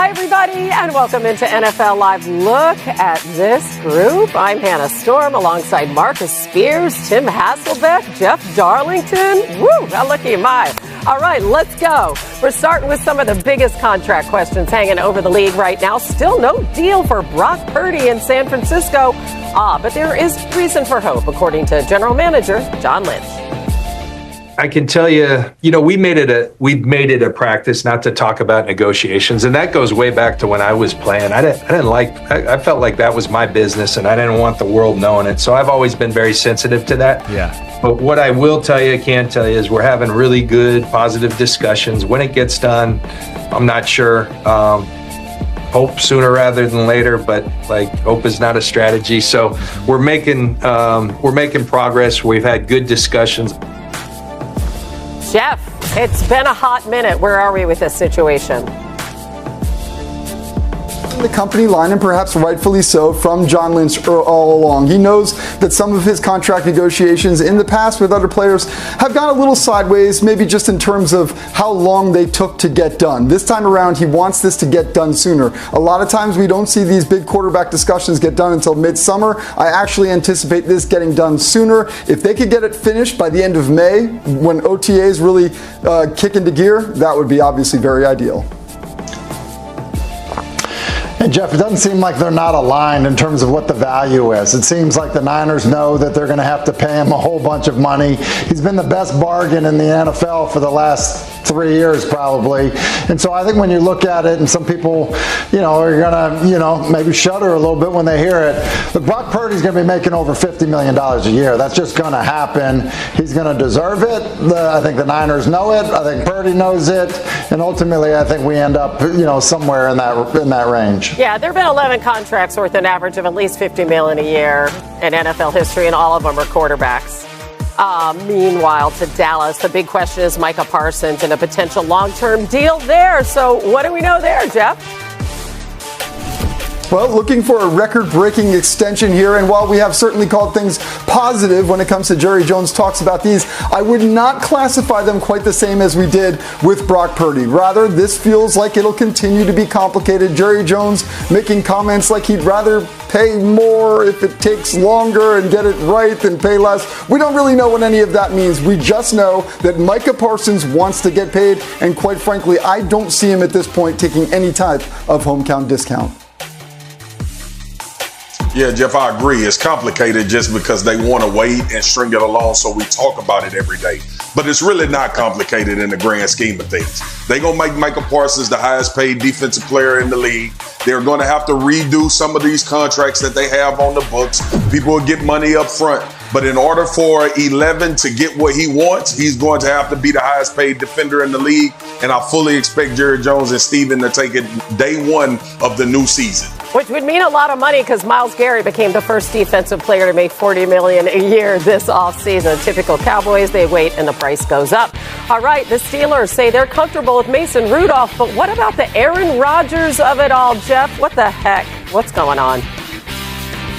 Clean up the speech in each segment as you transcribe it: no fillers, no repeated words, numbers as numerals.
Hi, everybody, and welcome into NFL Live. Look at this group. I'm Hannah Storm alongside Marcus Spears, Tim Hasselbeck, Jeff Darlington. Woo, how lucky am I? All right, let's go. We're starting with some of the biggest contract questions hanging over the league right now. Still no deal for Brock Purdy in San Francisco. But there is reason for hope, according to General Manager John Lynch. I can tell you, we've made it a practice not to talk about negotiations, and that goes way back to when I was playing. I felt like that was my business, and I didn't want the world knowing it. So I've always been very sensitive to that. Yeah. But what I can tell you is we're having really good, positive discussions. When it gets done, I'm not sure. Hope sooner rather than later, but hope is not a strategy. So we're making progress. We've had good discussions. Jeff, it's been a hot minute. Where are we with this situation? The company line, and perhaps rightfully so, from John Lynch all along. He knows that some of his contract negotiations in the past with other players have gone a little sideways, maybe just in terms of how long they took to get done. This time around, he wants this to get done sooner. A lot of times we don't see these big quarterback discussions get done until midsummer. I actually anticipate this getting done sooner. If they could get it finished by the end of May, when OTAs really kick into gear, that would be obviously very ideal. And Jeff, it doesn't seem like they're not aligned in terms of what the value is. It seems like the Niners know that they're going to have to pay him a whole bunch of money. He's been the best bargain in the NFL for the last 3 years probably. And so I think when you look at it, and some people, are going to, maybe shudder a little bit when they hear it. Look, Brock Purdy's going to be making over $50 million a year. That's just going to happen. He's going to deserve it. I think the Niners know it. I think Purdy knows it. And ultimately, I think we end up, somewhere in that range. Yeah, there have been 11 contracts worth an average of at least $50 million a year in NFL history, and all of them are quarterbacks. Meanwhile, to Dallas, the big question is Micah Parsons and a potential long-term deal there. So what do we know there, Jeff? Well, looking for a record-breaking extension here, and while we have certainly called things positive when it comes to Jerry Jones' talks about these, I would not classify them quite the same as we did with Brock Purdy. Rather, this feels like it'll continue to be complicated. Jerry Jones making comments like he'd rather pay more if it takes longer and get it right than pay less. We don't really know what any of that means. We just know that Micah Parsons wants to get paid, and quite frankly, I don't see him at this point taking any type of hometown discount. Yeah, Jeff, I agree. It's complicated just because they want to wait and string it along so we talk about it every day. But it's really not complicated in the grand scheme of things. They're going to make Micah Parsons the highest paid defensive player in the league. They're going to have to redo some of these contracts that they have on the books. People will get money up front. But in order for 11 to get what he wants, he's going to have to be the highest paid defender in the league. And I fully expect Jerry Jones and Steven to take it day one of the new season. Which would mean a lot of money because Myles Garrett became the first defensive player to make $40 million a year this offseason. Typical Cowboys, they wait and the price goes up. All right, the Steelers say they're comfortable with Mason Rudolph, but what about the Aaron Rodgers of it all, Jeff? What the heck? What's going on?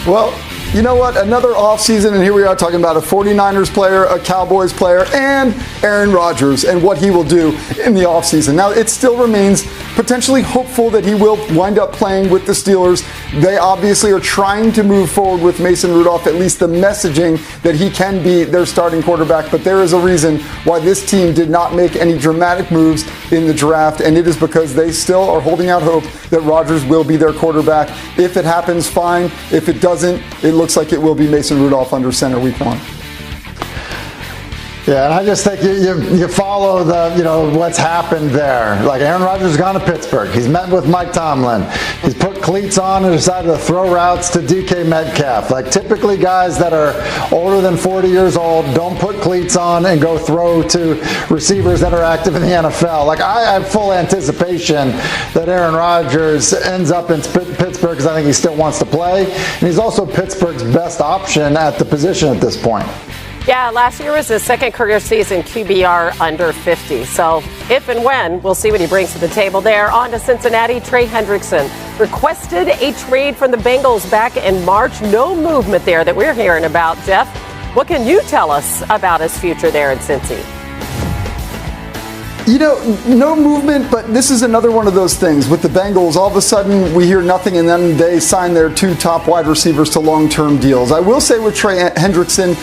Well, you know what? Another offseason, and here we are talking about a 49ers player, a Cowboys player, and Aaron Rodgers and what he will do in the offseason. Now, it still remains potentially hopeful that he will wind up playing with the Steelers. They obviously are trying to move forward with Mason Rudolph, at least the messaging that he can be their starting quarterback. But there is a reason why this team did not make any dramatic moves in the draft, and it is because they still are holding out hope that Rodgers will be their quarterback. If it happens, fine. If it doesn't, it looks like it will be Mason Rudolph under center week one. Yeah, and I just think you follow what's happened there. Like Aaron Rodgers has gone to Pittsburgh. He's met with Mike Tomlin. He's put cleats on and decided to throw routes to DK Metcalf. Like typically guys that are older than 40 years old don't put cleats on and go throw to receivers that are active in the NFL. Like I have full anticipation that Aaron Rodgers ends up in Pittsburgh because I think he still wants to play. And he's also Pittsburgh's best option at the position at this point. Yeah, last year was his second career season QBR under 50. So if and when, we'll see what he brings to the table there. On to Cincinnati, Trey Hendrickson requested a trade from the Bengals back in March. No movement there that we're hearing about. Jeff, what can you tell us about his future there in Cincy? No movement, but this is another one of those things. With the Bengals, all of a sudden we hear nothing, and then they sign their 2 top wide receivers to long-term deals. I will say with Trey Hendrickson,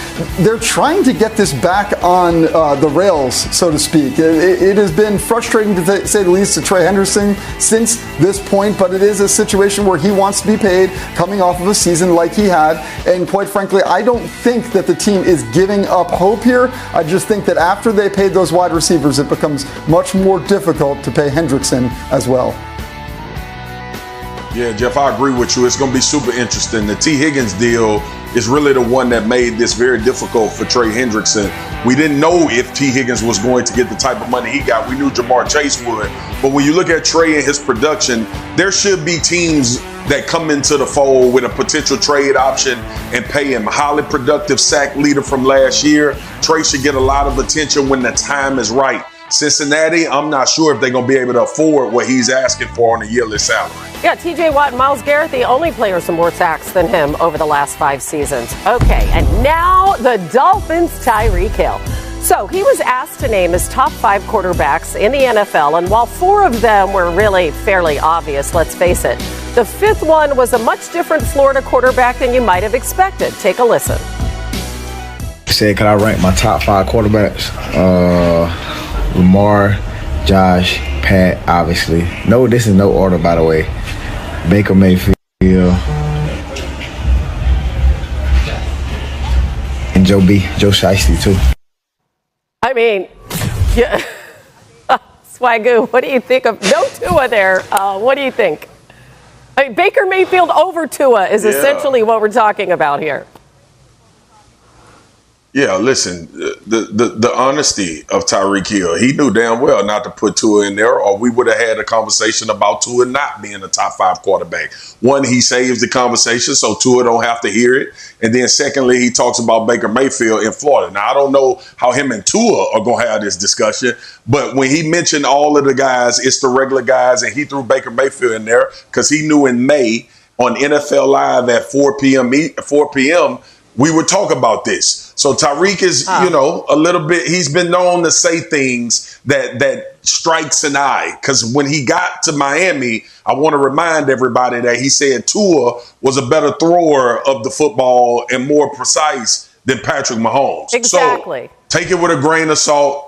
they're trying to get this back on the rails, so to speak. It has been frustrating, to say the least, to Trey Hendrickson since this point, but it is a situation where he wants to be paid coming off of a season like he had, and quite frankly, I don't think that the team is giving up hope here. I just think that after they paid those wide receivers, it becomes much more difficult to pay Hendrickson as well. Yeah, Jeff, I agree with you. It's going to be super interesting. The T. Higgins deal is really the one that made this very difficult for Trey Hendrickson. We didn't know if T. Higgins was going to get the type of money he got. We knew Jamar Chase would. But when you look at Trey and his production, there should be teams that come into the fold with a potential trade option and pay him. Highly productive sack leader from last year. Trey should get a lot of attention when the time is right. Cincinnati, I'm not sure if they're going to be able to afford what he's asking for on a yearly salary. Yeah, TJ Watt and Myles Garrett, the only players with more sacks than him over the last 5 seasons. Okay, and now the Dolphins' Tyreek Hill. So he was asked to name his top 5 quarterbacks in the NFL, and while 4 of them were really fairly obvious, let's face it, the 5th one was a much different Florida quarterback than you might have expected. Take a listen. Said, could I rank my top 5 quarterbacks? Lamar, Josh, Pat, obviously. No, this is no order, by the way. Baker Mayfield and Joe Shiesty, too. I mean, yeah. Swagoo, what do you think of no Tua there? What do you think? I mean, Baker Mayfield over Tua is essentially what we're talking about here. Yeah, listen, the honesty of Tyreek Hill, he knew damn well not to put Tua in there, or we would have had a conversation about Tua not being a top 5 quarterback. One, he saves the conversation so Tua don't have to hear it. And then secondly, he talks about Baker Mayfield in Florida. Now, I don't know how him and Tua are going to have this discussion, but when he mentioned all of the guys, it's the regular guys, and he threw Baker Mayfield in there because he knew in May on NFL Live at 4 p.m., we would talk about this. So Tyreek is, a little bit, he's been known to say things that strikes an eye. Because when he got to Miami, I want to remind everybody that he said Tua was a better thrower of the football and more precise than Patrick Mahomes. Exactly. So take it with a grain of salt.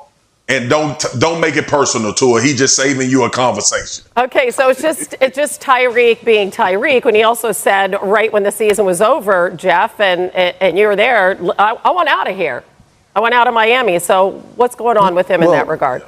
And don't make it personal to her. He's just saving you a conversation. Okay, so it's just Tyreek being Tyreek when he also said right when the season was over, Jeff, and you were there, I want out of here. I want out of Miami. So what's going on with him in that regard?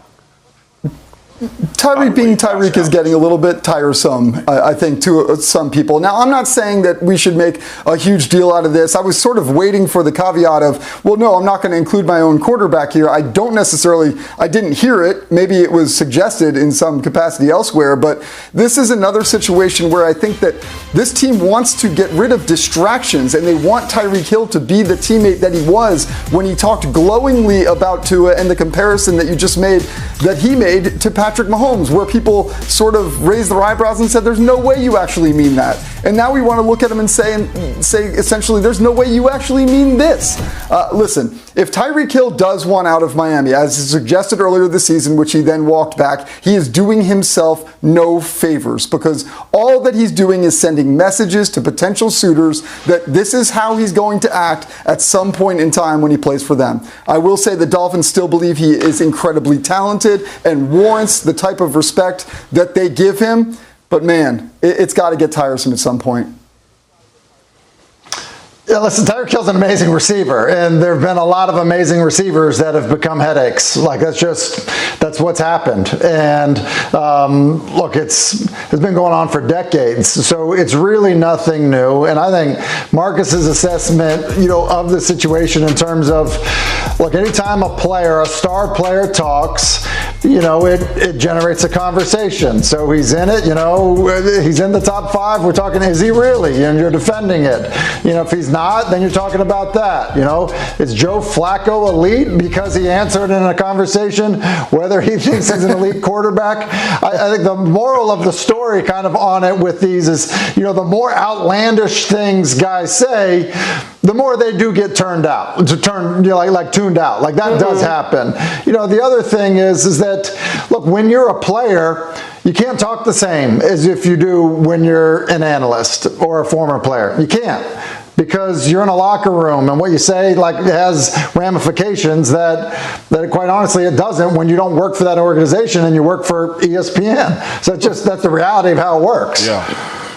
Tyreek being Tyreek is getting a little bit tiresome, I think, to some people. Now, I'm not saying that we should make a huge deal out of this. I was sort of waiting for the caveat of, well, no, I'm not going to include my own quarterback here. I didn't hear it. Maybe it was suggested in some capacity elsewhere, but this is another situation where I think that this team wants to get rid of distractions, and they want Tyreek Hill to be the teammate that he was when he talked glowingly about Tua and the comparison that you just made, that he made to Patrick Mahomes, where people sort of raised their eyebrows and said, there's no way you actually mean that. And now we want to look at him and say essentially, there's no way you actually mean this. Listen, if Tyreek Hill does want out of Miami, as suggested earlier this season, which he then walked back, he is doing himself no favors, because all that he's doing is sending messages to potential suitors that this is how he's going to act at some point in time when he plays for them. I will say the Dolphins still believe he is incredibly talented and warrants the type of respect that they give him. But man, it's got to get tiresome at some point. Yeah, listen, Tyreek Hill's an amazing receiver, and there have been a lot of amazing receivers that have become headaches. Like, that's what's happened. And look, it's been going on for decades, so it's really nothing new. And I think Marcus's assessment, of the situation in terms of, look, anytime a star player talks, it generates a conversation. So he's in it, he's in the top 5. We're talking, is he really? And you're defending it. If he's not, then you're talking about that. Is Joe Flacco elite because he answered in a conversation whether he thinks he's an elite quarterback? I think the moral of the story kind of on it with these is, the more outlandish things guys say, the more they do get tuned out. Like that does happen. The other thing is that, look, when you're a player, you can't talk the same as if you do when you're an analyst or a former player. You can't, because you're in a locker room and what you say like has ramifications that quite honestly it doesn't when you don't work for that organization and you work for ESPN. So that's the reality of how it works. Yeah.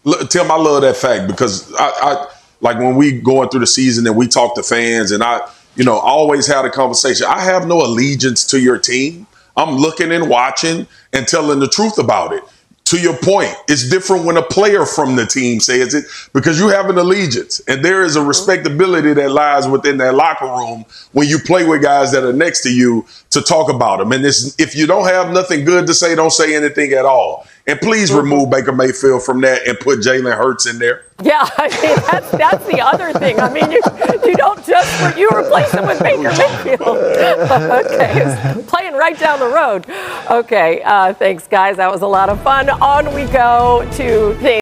Look, Tim, I love that fact because I like when we going through the season and we talk to fans and I always had a conversation. I have no allegiance to your team. I'm looking and watching and telling the truth about it. To your point, it's different when a player from the team says it because you have an allegiance and there is a respectability that lies within that locker room when you play with guys that are next to you to talk about them. And if you don't have nothing good to say, don't say anything at all. And please remove Baker Mayfield from that and put Jalen Hurts in there. Yeah, I mean, that's the other thing. I mean, you don't just you replace him with Baker Mayfield. Okay, playing right down the road. Okay, thanks, guys. That was a lot of fun. On we go to things.